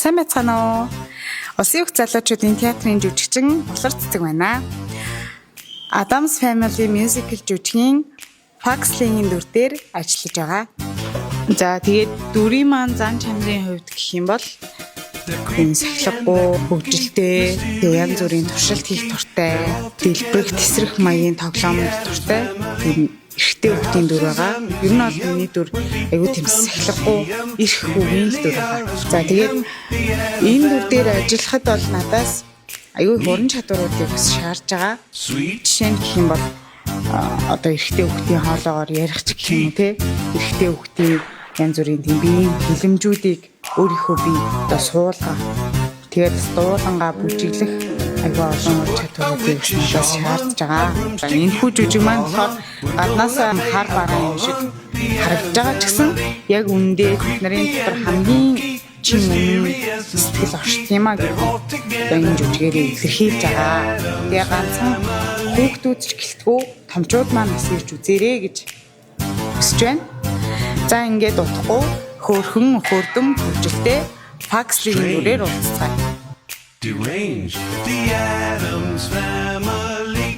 Сайн байцгаана уу? Улсын их залуучуудын театрын жүжигчин Улар Цэцэг байна. Adams Family Musical жүжигийн Foxley-ийн дүр дээр ажиллаж байгаа. За тэгээд дүрийн маань зан чанарын хувьд гэх юм бол энэ сахилгагүй, хөгжилтэй, янз бүрийн туршилт хийх туртай, дэлбэрэх тесрэх маягийн тоглоомд туртай эрэгтэй хүүхдийн дүр байгаа. Ер нь бол миний дүр айгүй тийм сахилгагүй, эрх хүүгийн дүр байгаа. За тэгээд энэ дүр дээр ажиллахад бол надаас айгүй хуран чадваруудыг бас шаардж байгаа. Жишээ нь гэх юм бол одоо эрэгтэй хүүхдийн хоолоогоор ярих ч гэх юм уу те. Эрэгтэй хүүхдийн янз бүрийн тийм биеийн хилэмжүүдийг өөрийнхөө бие одоо суулгах, тэгээд дуулангаа бүжиглэх айгүй олон чадваруудыг надаас шаардж байгаа. Энэ хүү жүжиг маань болохоор гаднаасаа хар бараа юм шиг харагдаж байгаа ч гэсэн яг үүндээ нарын дотор хамгийн чин өмнө сэтгэл оршд юм а гэх энэ жүжигээр илэрхийлж байгаа. Тэгээ ганцхан хүүхдүүд ч гэлтгүү томчууд маань бас ирж үзээрэй гэж хүсэж байна. За ингээд утгагүй хөөрхөн хөрдөм хөвжилтэй Foxley-ийн дүрээр уулзцгаая. Deranged, the Adams Family.